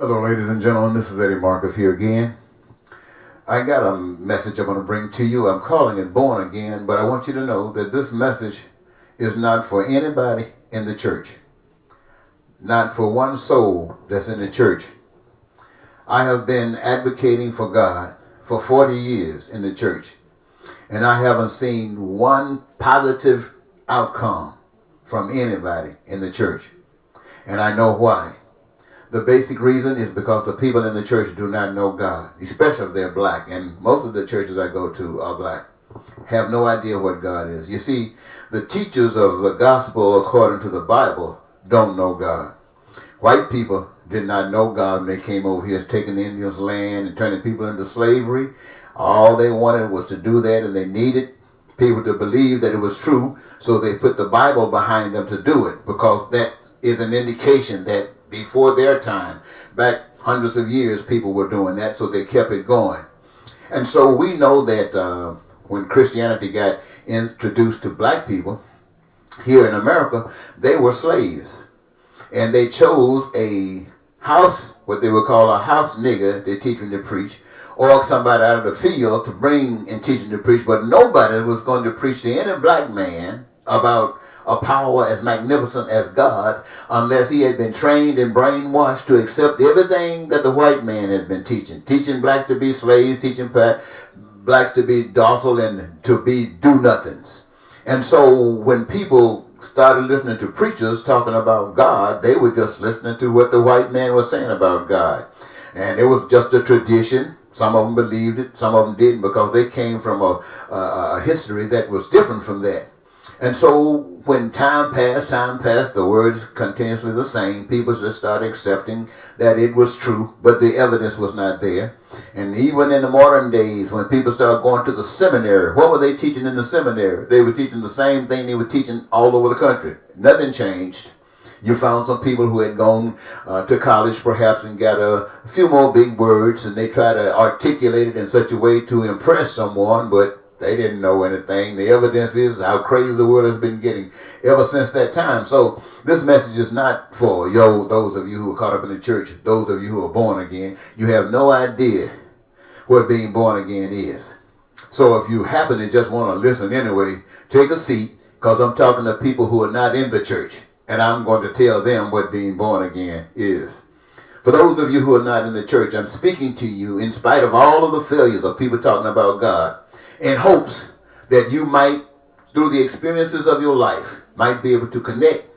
Hello, ladies and gentlemen. This is Eddie Marcus here again. I got a message I'm going to bring to you. I'm calling it Born Again, but I want you to know that this message is not for anybody in the church, not for one soul that's in the church. I have been advocating for God for 40 years in the church, and I haven't seen one positive outcome from anybody in the church, and I know why. The basic reason is because the people in the church do not know God, especially if they're black. And most of the churches I go to are black, have no idea what God is. You see, the teachers of the gospel according to the Bible don't know God. White people did not know God when they came over here, taking the Indians' land and turning people into slavery. All they wanted was to do that, and they needed people to believe that it was true, so they put the Bible behind them to do it, because that is an indication that before their time, back hundreds of years, people were doing that, so they kept it going. And so we know that when Christianity got introduced to black people here in America, they were slaves. And they chose a house, what they would call a house nigger, to teach them to preach, or somebody out of the field to bring and teach them to preach. But nobody was going to preach to any black man about a power as magnificent as God unless he had been trained and brainwashed to accept everything that the white man had been teaching blacks to be slaves, teaching blacks to be docile and to be do-nothings. And so when people started listening to preachers talking about God, they were just listening to what the white man was saying about God, and it was just a tradition. Some of them believed it, some of them didn't, because they came from a history that was different from that. And so when time passed, the words continuously the same. People just started accepting that it was true, but the evidence was not there. And even in the modern days, when people started going to the seminary, what were they teaching in the seminary? They were teaching the same thing they were teaching all over the country. Nothing changed. You found some people who had gone to college perhaps and got a few more big words, and they tried to articulate it in such a way to impress someone, but they didn't know anything. The evidence is how crazy the world has been getting ever since that time. So this message is not for those of you who are caught up in the church, those of you who are born again. You have no idea what being born again is. So if you happen to just want to listen anyway, take a seat, because I'm talking to people who are not in the church, and I'm going to tell them what being born again is. For those of you who are not in the church, I'm speaking to you in spite of all of the failures of people talking about God, in hopes that you might, through the experiences of your life, might be able to connect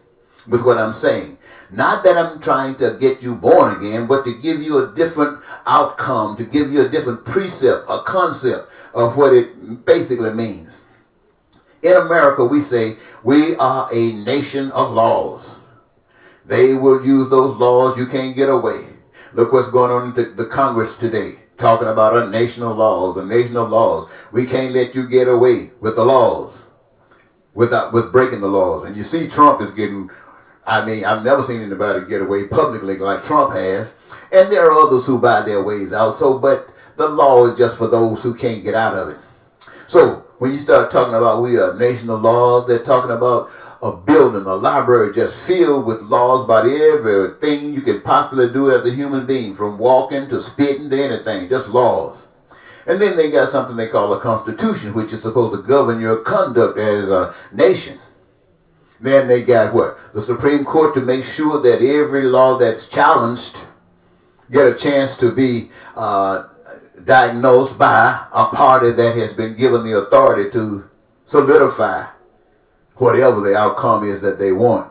with what I'm saying. Not that I'm trying to get you born again, but to give you a different outcome, to give you a different precept, a concept of what it basically means. In America, we say we are a nation of laws. They will use those laws. You can't get away. Look what's going on in the Congress today, talking about a nation of laws, a nation of laws. We can't let you get away with the laws, with breaking the laws. And you see Trump is getting, I've never seen anybody get away publicly like Trump has. And there are others who buy their ways out. So, but the law is just for those who can't get out of it. So when you start talking about we are a nation of laws, they're talking about a building, a library just filled with laws about everything you can possibly do as a human being, from walking to spitting to anything, just laws. And then they got something they call a constitution, which is supposed to govern your conduct as a nation. Then they got what? The Supreme Court to make sure that every law that's challenged get a chance to be diagnosed by a party that has been given the authority to solidify whatever the outcome is that they want.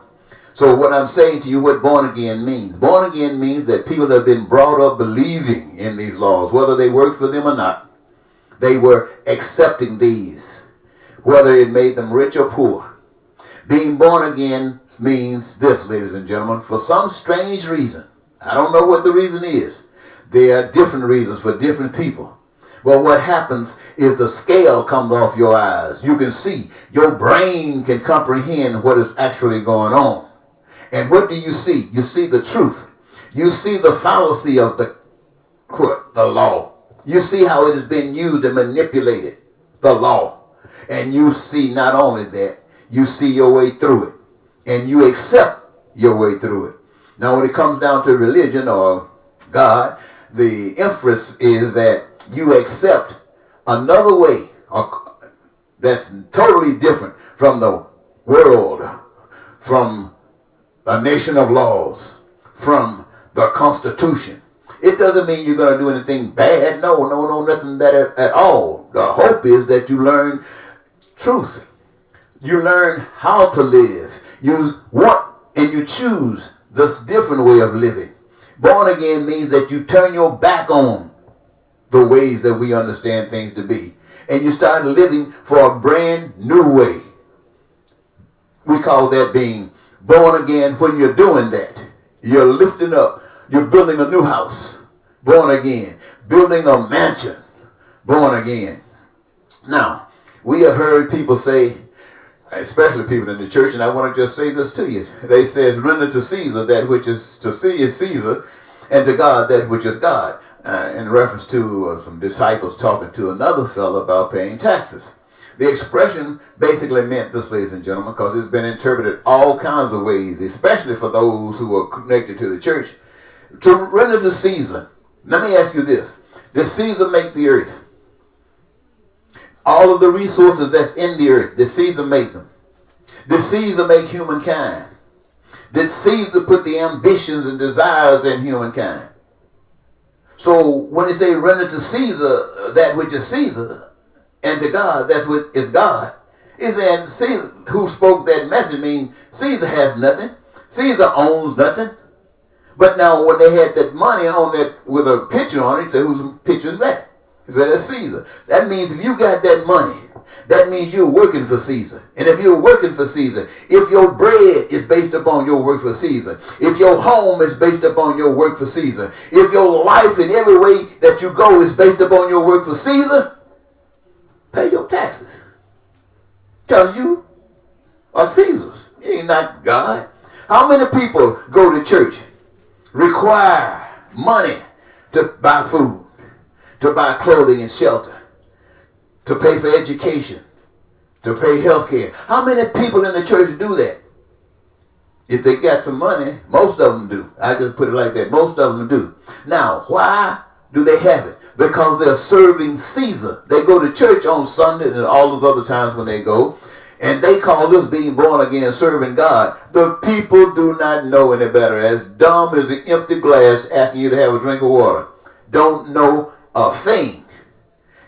So what I'm saying to you, what born again means. Born again means that people have been brought up believing in these laws, whether they work for them or not. They were accepting these, whether it made them rich or poor. Being born again means this, ladies and gentlemen, for some strange reason. I don't know what the reason is. There are different reasons for different people. But what happens is the scale comes off your eyes. You can see. Your brain can comprehend what is actually going on. And what do you see? You see the truth. You see the fallacy of the law. You see how it has been used and manipulated, the law. And you see not only that, you see your way through it. And you accept your way through it. Now when it comes down to religion or God, the emphasis is that you accept another way that's totally different from the world, from a nation of laws, from the Constitution. It doesn't mean you're going to do anything bad. No, nothing bad at all. The hope is that you learn truth. You learn how to live. You want and you choose this different way of living. Born again means that you turn your back on the ways that we understand things to be, and you start living for a brand new way. We call that being born again. When you're doing that, you're lifting up, you're building a new house, born again, building a mansion, born again. Now, we have heard people say, especially people in the church, and I want to just say this to you. They say, render to Caesar that which is to Caesar, and to God that which is God. In reference to some disciples talking to another fellow about paying taxes. The expression basically meant this, ladies and gentlemen, because it's been interpreted all kinds of ways, especially for those who are connected to the church. To render to Caesar. Let me ask you this. Did Caesar make the earth? All of the resources that's in the earth, did Caesar make them? Did Caesar make humankind? Did Caesar put the ambitions and desires in humankind? So when they say render to Caesar that which is Caesar, and to God that which is God, it's saying Caesar who spoke that message means Caesar has nothing. Caesar owns nothing. But now when they had that money on that with a picture on it, he said, whose picture is that? He said, that's Caesar. That means if you got that money, that means you're working for Caesar. And if you're working for Caesar, if your bread is based upon your work for Caesar, if your home is based upon your work for Caesar, if your life in every way that you go is based upon your work for Caesar, pay your taxes. Because you are Caesar's. You ain't not God. How many people go to church, require money to buy food, to buy clothing and shelter, to pay for education, to pay health care? How many people in the church do that? If they got some money, most of them do. I just put it like that. Most of them do. Now, why do they have it? Because they're serving Caesar. They go to church on Sunday and all those other times when they go, and they call this being born again, serving God. The people do not know any better. As dumb as an empty glass asking you to have a drink of water. Don't know a thing.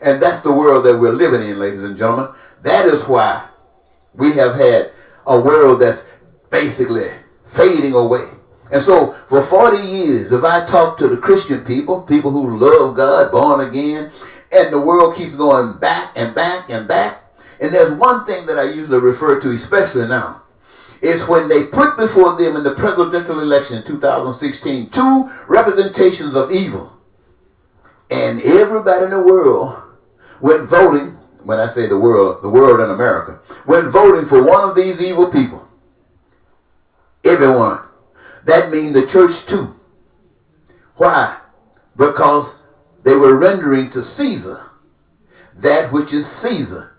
And that's the world that we're living in, ladies and gentlemen. That is why we have had a world that's basically fading away. And so for 40 years, if I talk to the Christian people, people who love God, born again, and the world keeps going back and back and back, and there's one thing that I usually refer to, especially now, is when they put before them in the presidential election in 2016 two representations of evil. And everybody in the world went voting, when I say the world in America, went voting for one of these evil people. Everyone. That means the church too. Why? Because they were rendering to Caesar that which is Caesar.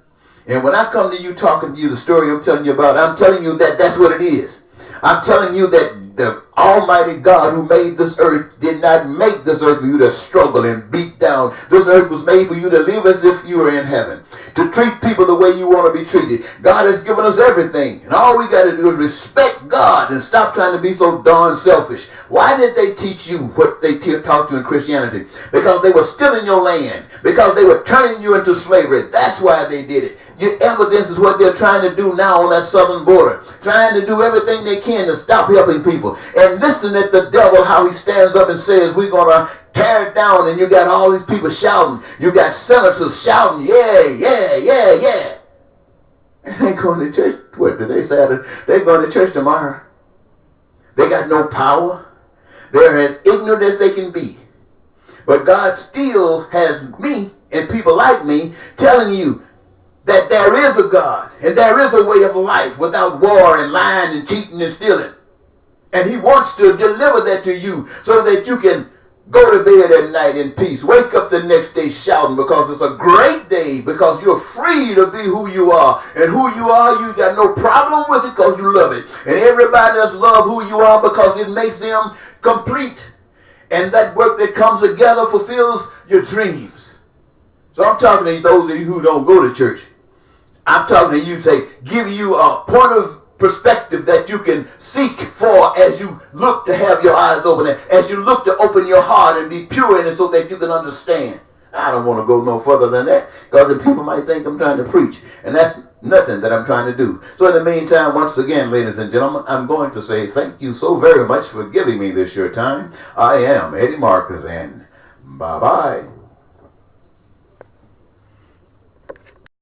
And when I come to you talking to you the story I'm telling you about, I'm telling you that that's what it is. I'm telling you that the Almighty God who made this earth did not make this earth for you to struggle and beat down. This earth was made for you to live as if you were in heaven, to treat people the way you want to be treated. God has given us everything, and all we got to do is respect God and stop trying to be so darn selfish. Why did they teach you what they taught you in Christianity? Because they were stealing your land, because they were turning you into slavery. That's why they did it. Your evidence is what they're trying to do now on that southern border, trying to do everything they can to stop helping people. And listen at the devil, how he stands up and says, we're going to tear it down. And you got all these people shouting. You got senators shouting, yeah, yeah, yeah, yeah. And they going to church. What did they say? They're going to church tomorrow. They got no power. They're as ignorant as they can be. But God still has me and people like me telling you that there is a God and there is a way of life without war and lying and cheating and stealing. And he wants to deliver that to you so that you can go to bed at night in peace. Wake up the next day shouting because it's a great day, because you're free to be who you are. And who you are, you got no problem with it because you love it. And everybody just love who you are because it makes them complete. And that work that comes together fulfills your dreams. So I'm talking to those of you who don't go to church. I'm talking to you, say, give you a point of perspective that you can seek for as you look to have your eyes open, as you look to open your heart and be pure in it so that you can understand. I don't want to go no further than that, because the people might think I'm trying to preach, and that's nothing that I'm trying to do. So in the meantime, once again, ladies and gentlemen, I'm going to say thank you so very much for giving me this your time. I am Eddie Marcus, and bye-bye.